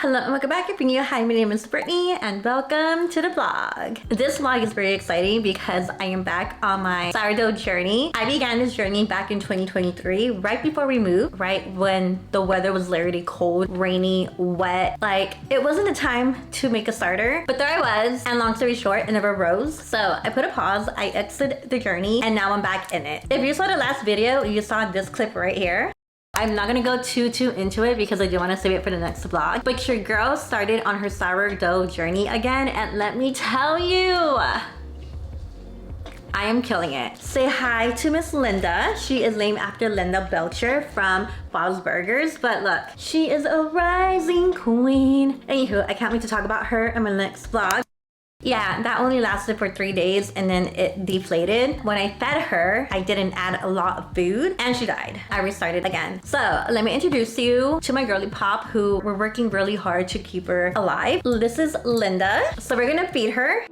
Hello and welcome back if you're new. Hi, my name is Brittany and welcome to the vlog. This vlog is very exciting because I am back on my sourdough journey. I began this journey back in 2023, right before we moved, right when the weather was literally cold, rainy, wet. Like, it wasn't the time to make a starter, but there I was, and long story short, it never rose. So I put a pause, I exited the journey, and now I'm back in it. If you saw the last video, you saw this clip right here. I'm not gonna go too into it because I do want to save it for the next vlog. But your girl started on her sourdough journey again, and let me tell you, I am killing it. Say hi to Miss Linda. She is named after Linda Belcher from Bob's Burgers, but look, she is a rising queen. Anywho, I can't wait to talk about her in my next vlog. Yeah, that only lasted for 3 days and then it deflated. When I fed her, I didn't add a lot of food and she died. I restarted again. So let me introduce you to my girly pop who we're working really hard to keep her alive. This is Linda. So we're gonna feed her.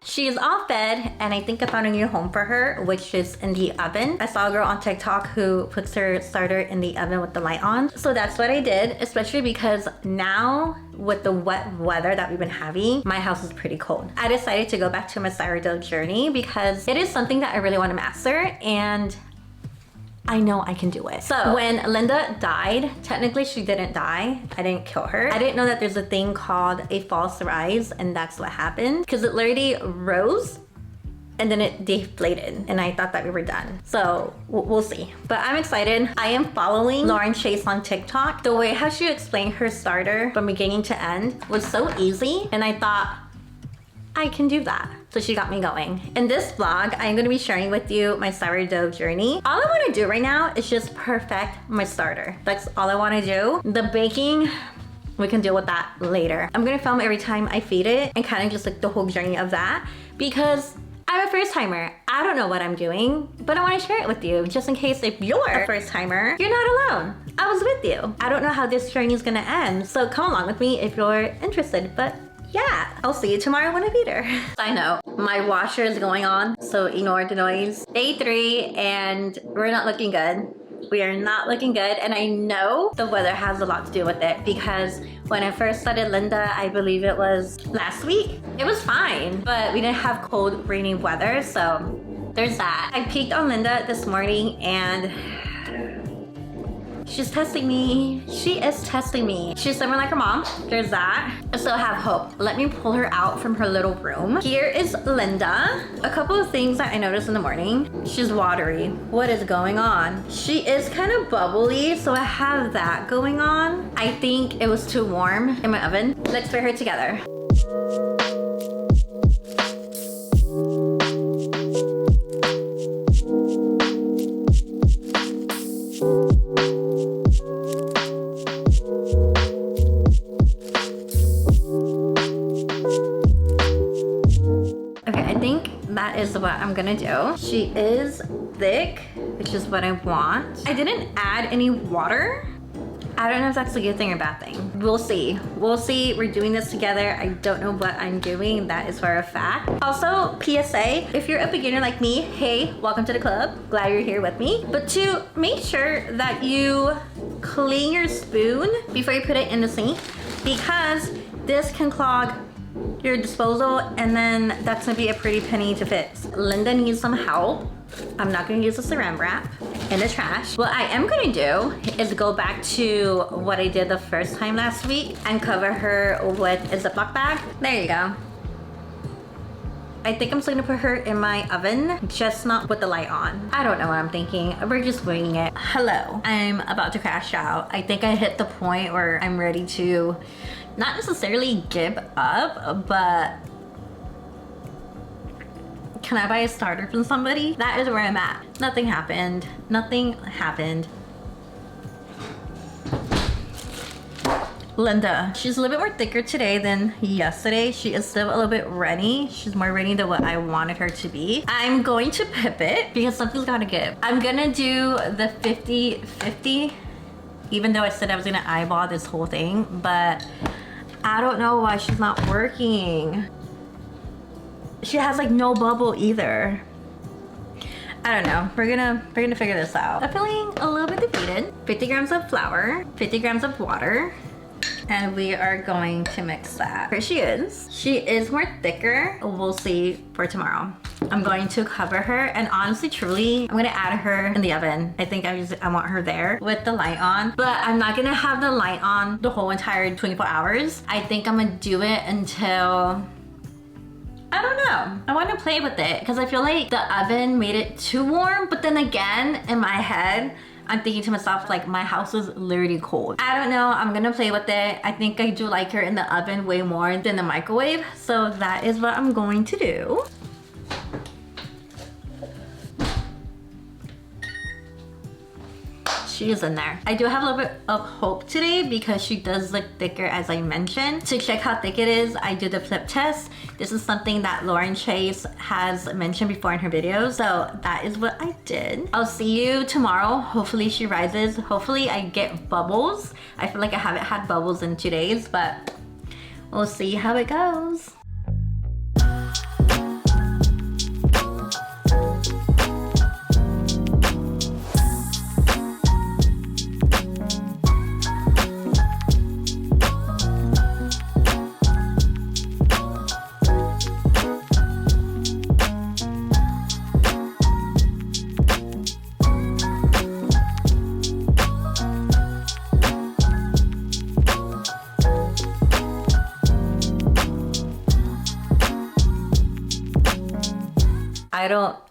She is all fed and I think I found a new home for her, which is in the oven. I saw a girl on TikTok who puts her starter in the oven with the light on. So that's what I did, especially because now with the wet weather that we've been having, my house is pretty cold. I decided to go back to my sourdough journey because it is something that I really want to master and I know I can do it. So when Linda died, technically she didn't die. I didn't kill her. I didn't know that there's a thing called a false rise and that's what happened because it literally rose and then it deflated and I thought that we were done. So we'll see. But I'm excited. I am following Lauren Chase on TikTok. The way how she explained her starter from beginning to end was so easy and I thought, I can do that. So she got me going. In this vlog, I'm gonna be sharing with you my sourdough journey. All I wanna do right now is just perfect my starter. That's all I wanna do. The baking, we can deal with that later. I'm gonna film every time I feed it and kind of just like the whole journey of that because I'm a first timer. I don't know what I'm doing, but I wanna share it with you just in case if you're a first timer, you're not alone. I was with you. I don't know how this journey is gonna end, so come along with me if you're interested, but yeah, I'll see you tomorrow when I feed her. I know, my washer is going on, so ignore the noise. Day 3 and we're not looking good. We are not looking good and I know the weather has a lot to do with it because when I first started Linda, I believe it was last week, it was fine, but we didn't have cold, rainy weather, so there's that. I peeked on Linda this morning and she's testing me. She is testing me. She's similar like her mom. There's that. I still have hope. Let me pull her out from her little room. Here is Linda. A couple of things that I noticed in the morning. She's watery. What is going on? She is kind of bubbly, so I have that going on. I think it was too warm in my oven. Let's put her together. That is what I'm gonna do. She is thick, which is what I want. I didn't add any water. I don't know if that's a good thing or bad thing. We'll see. We'll see. We're doing this together. I don't know what I'm doing. That is for a fact. Also, PSA, if you're a beginner like me, hey, welcome to the club. Glad you're here with me. But to make sure that you clean your spoon before you put it in the sink because this can clog your disposal and then that's gonna be a pretty penny to fix. Linda needs some help. I'm not gonna use the saran wrap in the trash. What I am gonna do is go back to what I did the first time last week and cover her with a Ziploc bag. There you go. I think I'm still gonna put her in my oven, just not with the light on. I don't know what I'm thinking. We're just winging it. Hello, I'm about to crash out. I think I hit the point where I'm ready to not necessarily give up, but can I buy a starter from somebody? That is where I'm at. Nothing happened. Nothing happened. Linda, she's a little bit more thicker today than yesterday. She is still a little bit runny. She's more runny than what I wanted her to be. I'm going to pivot because something's gotta give. I'm gonna do the 50-50, even though I said I was gonna eyeball this whole thing, but I don't know why she's not working. She has like no bubble either. I don't know. We're gonna figure this out. I'm feeling a little bit defeated. 50 grams of flour, 50 grams of water, and we are going to mix that. Here she is. She is more thicker. We'll see for tomorrow. I'm going to cover her, and honestly, truly, I'm gonna add her in the oven. I think I want her there with the light on, but I'm not gonna have the light on the whole entire 24 hours. I think I'm gonna do it until, I don't know. I want to play with it because I feel like the oven made it too warm, but then again, in my head, I'm thinking to myself, like, my house is literally cold. I don't know. I'm gonna play with it. I think I do like her in the oven way more than the microwave, so that is what I'm going to do. She is in there. I do have a little bit of hope today because she does look thicker, as I mentioned. To check how thick it is, I did the flip test. This is something that Lauren Chase has mentioned before in her videos, so that is what I did. I'll see you tomorrow. Hopefully she rises. Hopefully I get bubbles. I feel like I haven't had bubbles in 2 days, but we'll see how it goes.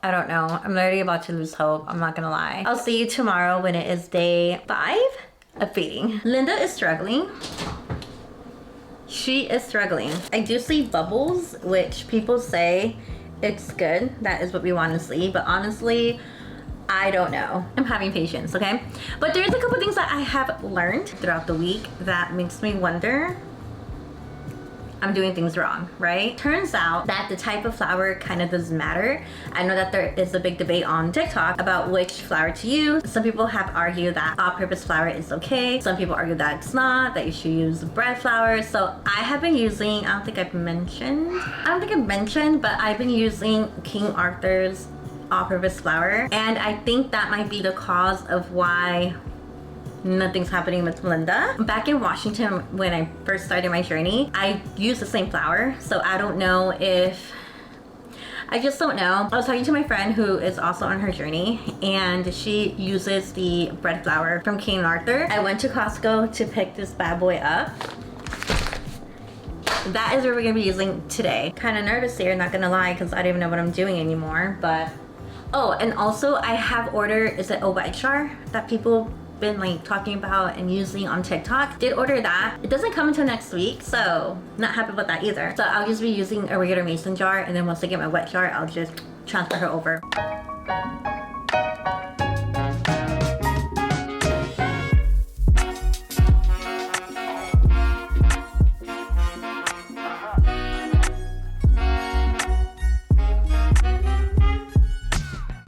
I don't know. I'm literally about to lose hope. I'm not gonna lie. I'll see you tomorrow when it is day 5 of feeding. Linda is struggling. She is struggling. I do see bubbles, which people say it's good. That is what we want to see. But honestly, I don't know. I'm having patience, okay? But there's a couple things that I have learned throughout the week that makes me wonder I'm doing things wrong, right? Turns out that the type of flour kind of doesn't matter. I know that there is a big debate on TikTok about which flour to use. Some people have argued that all-purpose flour is okay. Some people argue that it's not, that you should use bread flour. So I have been using, I don't think I've mentioned, but I've been using King Arthur's all-purpose flour. And I think that might be the cause of why nothing's happening with Linda. Back in Washington, when I first started my journey, I used the same flour. So I don't know if, I just don't know. I was talking to my friend who is also on her journey, and she uses the bread flour from King Arthur. I went to Costco to pick this bad boy up. That is what we're gonna be using today. Kind of nervous here, not gonna lie, because I don't even know what I'm doing anymore, but. Oh, and also I have ordered, is it a wedge jar that people been like talking about and using on TikTok? Did order that. It doesn't come until next week, so not happy about that either. So I'll just be using a regular mason jar, and then once I get my wet jar, I'll just transfer her over.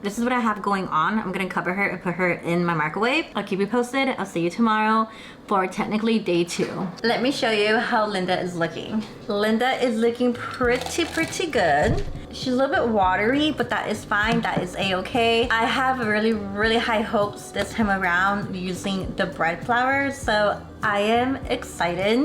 This is what I have going on. I'm gonna cover her and put her in my microwave. I'll keep you posted. I'll see you tomorrow for technically day 2. Let me show you how Linda is looking. Linda is looking pretty good. She's a little bit watery, but that is fine. That is a-okay. I have really high hopes this time around using the bread flour, so I am excited.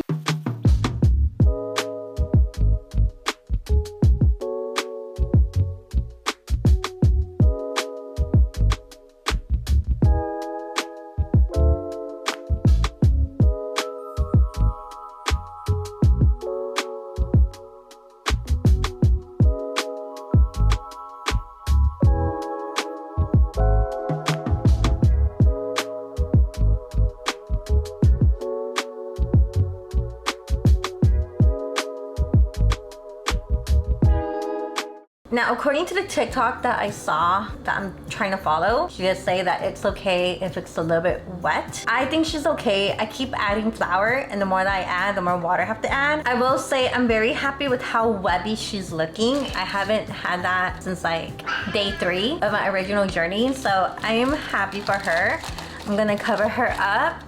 Now, according to the TikTok that I saw that I'm trying to follow, she did say that it's okay if it's a little bit wet. I think she's okay. I keep adding flour, and the more that I add, the more water I have to add. I will say I'm very happy with how webby she's looking. I haven't had that since like day 3 of my original journey, so I am happy for her. I'm gonna cover her up,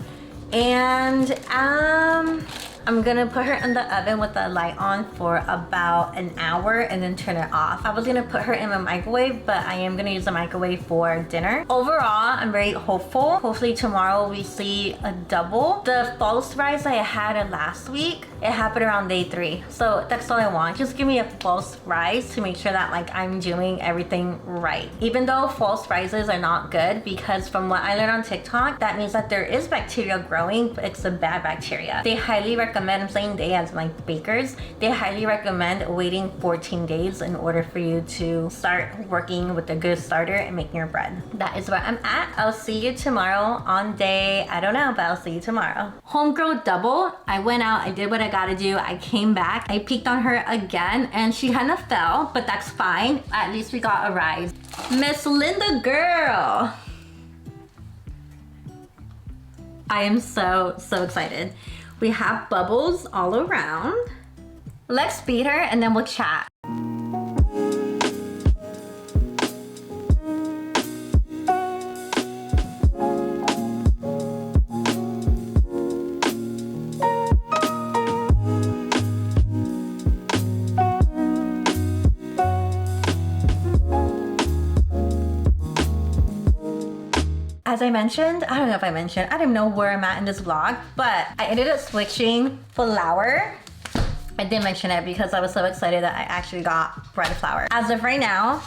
and I'm gonna put her in the oven with the light on for about an hour and then turn it off. I was gonna put her in the microwave, but I am gonna use the microwave for dinner. Overall, I'm very hopeful. Hopefully tomorrow we see a double. The false rise I had last week, it happened around day 3. So that's all I want. Just give me a false rise to make sure that like I'm doing everything right. Even though false rises are not good, because from what I learned on TikTok, that means that there is bacteria growing, but it's a bad bacteria. They highly recommend, I'm saying they as like bakers, they highly recommend waiting 14 days in order for you to start working with a good starter and making your bread. That is where I'm at. I'll see you tomorrow on day, I don't know, but I'll see you tomorrow. Homegirl double. I went out, I did what I gotta do. I came back, I peeked on her again, and she kind of fell, but that's fine. At least we got a rise. Miss Linda girl. I am so excited. We have bubbles all around. Let's feed her and then we'll chat. As I mentioned, I don't know if I mentioned, I don't know where I'm at in this vlog, but I ended up switching flour. I did mention it because I was so excited that I actually got bread flour. As of right now,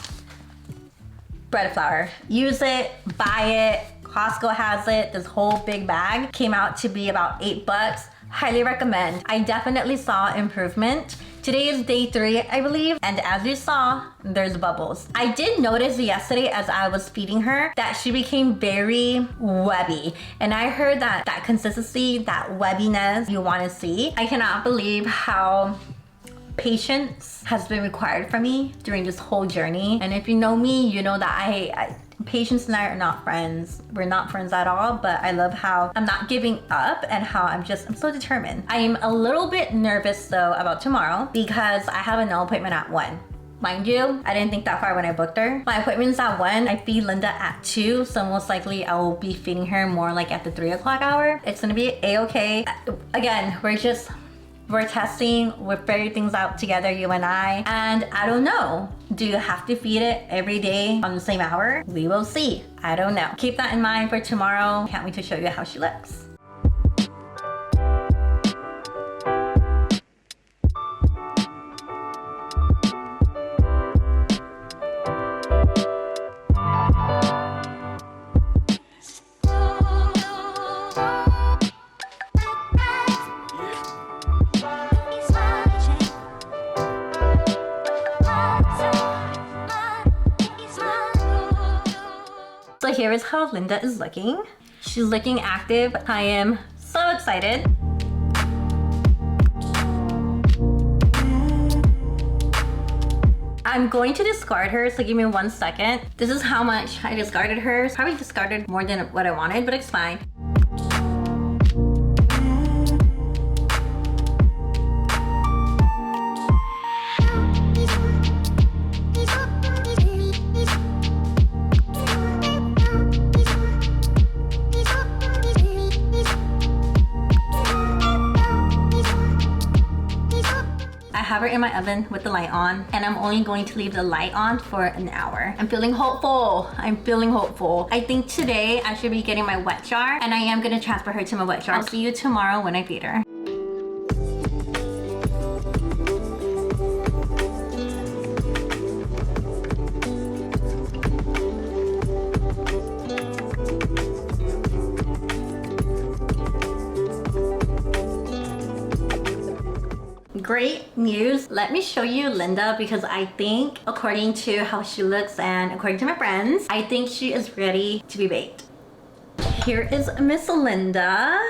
bread flour. Use it, buy it. Costco has it. This whole big bag came out to be about $8. Highly recommend. I definitely saw improvement. Today is day 3, I believe, and as you saw, there's bubbles. I did notice yesterday as I was feeding her that she became very webby, and I heard that that consistency, that webbiness you want to see. I cannot believe how patience has been required from me during this whole journey. And if you know me, you know that Patience and I are not friends. We're not friends at all, but I love how I'm not giving up and how I'm so determined. I am a little bit nervous though about tomorrow because I have a nail appointment at 1. Mind you, I didn't think that far when I booked her. My appointment's at 1. I feed Linda at 2, so most likely I will be feeding her more like at the 3 o'clock hour. It's gonna be a-okay. Again, we're testing, we're figuring things out together, you and I don't know. Do you have to feed it every day on the same hour? We will see. I don't know. Keep that in mind for tomorrow. Can't wait to show you how she looks. So here is how Linda is looking. She's looking active. I am so excited. I'm going to discard her, so give me 1 second. This is how much I discarded her. Probably discarded more than what I wanted, but it's fine. I have her in my oven with the light on, and I'm only going to leave the light on for an hour. I'm feeling hopeful. I'm feeling hopeful. I think today I should be getting my wet jar, and I am gonna transfer her to my wet jar. I'll see you tomorrow when I feed her. Great news. Let me show you Linda because I think according to how she looks and according to my friends, I think she is ready to be baked. Here is Miss Linda.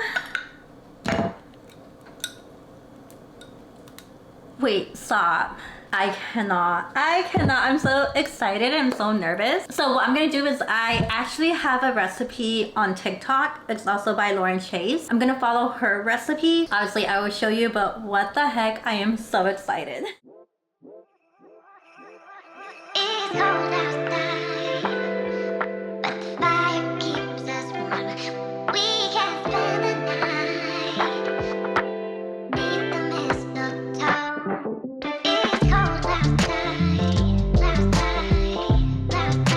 Wait, stop. I cannot. I'm so excited. I'm so nervous. So what I'm gonna do is I actually have a recipe on TikTok. It's also by Lauren Chase. I'm gonna follow her recipe. Obviously I will show you, but what the heck, I am so excited. It's cold outside, but the fire keeps us warm. We can spend the night beneath the mistletoe. It's cold outside, outside, outside, outside. It's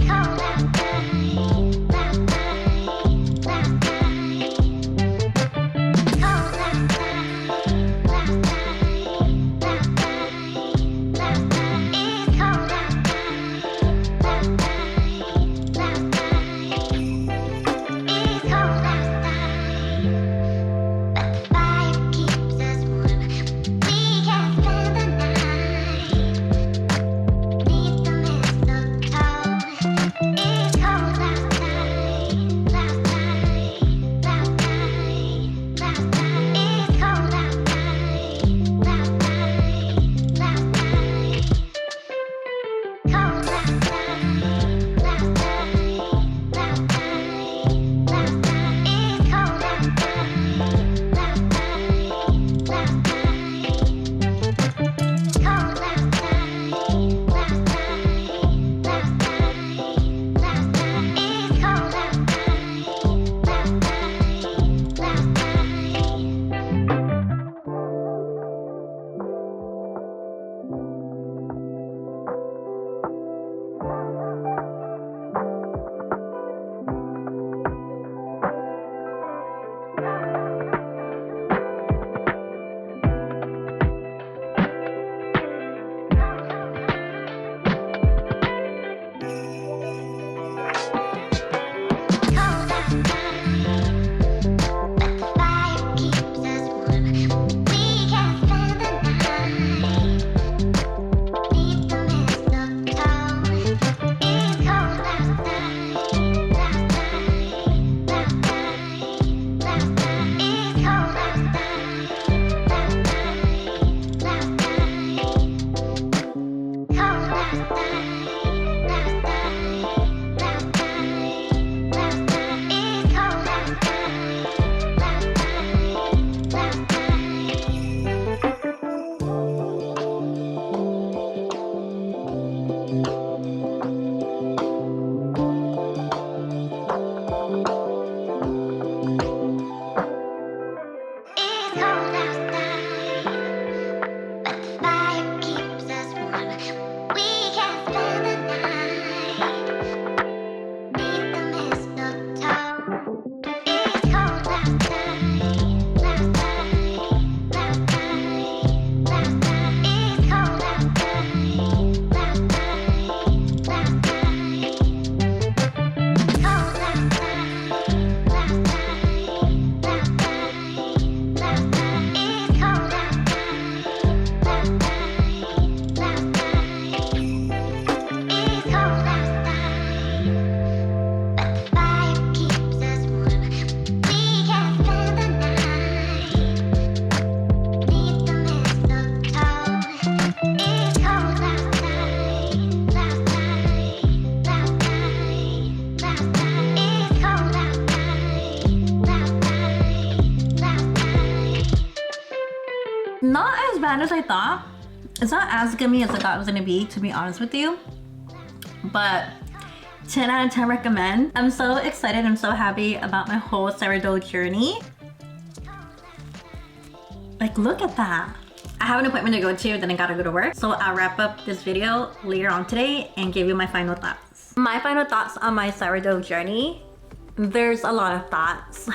cold outside, outside, outside. Cold outside, Not as bad as I thought. It's not as gummy as I thought it was gonna be, to be honest with you. But 10 out of 10 recommend. I'm so excited. I'm so happy about my whole sourdough journey. Like, look at that. I have an appointment to go to, then I gotta go to work. So I'll wrap up this video later on today and give you my final thoughts. My final thoughts on my sourdough journey. There's a lot of thoughts.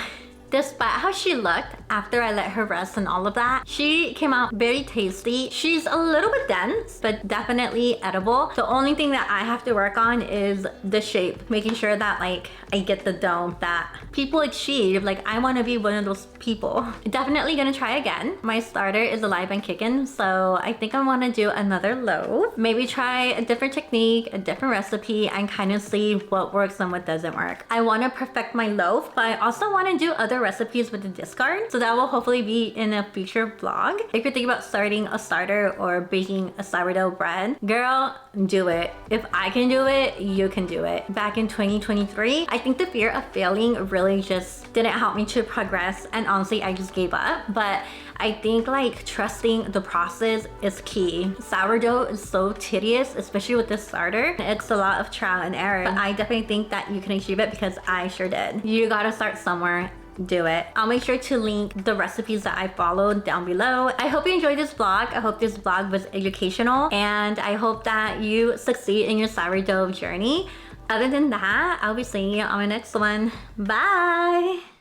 Despite how she looked after I let her rest and all of that, she came out very tasty. She's a little bit dense, but definitely edible. The only thing that I have to work on is the shape, making sure that like I get the dough that people achieve. Like, I want to be one of those people. Definitely gonna try again. My starter is alive and kicking, so I think I want to do another loaf. Maybe try a different technique, a different recipe, and kind of see what works and what doesn't work. I want to perfect my loaf, but I also want to do other recipes with the discard so that will hopefully be in a future vlog. If you're thinking about starting a starter or baking a sourdough bread, girl, do it. If I can do it, you can do it. Back in 2023, I think the fear of failing really just didn't help me to progress, and honestly, I just gave up. But I think like trusting the process is key. Sourdough is so tedious, especially with this starter. It's a lot of trial and error, but I definitely think that you can achieve it because I sure did. You gotta start somewhere. Do it. I'll make sure to link the recipes that I followed down below. I hope you enjoyed this vlog. I hope this vlog was educational, and I hope that you succeed in your sourdough journey. Other than that, I'll be seeing you on my next one. Bye!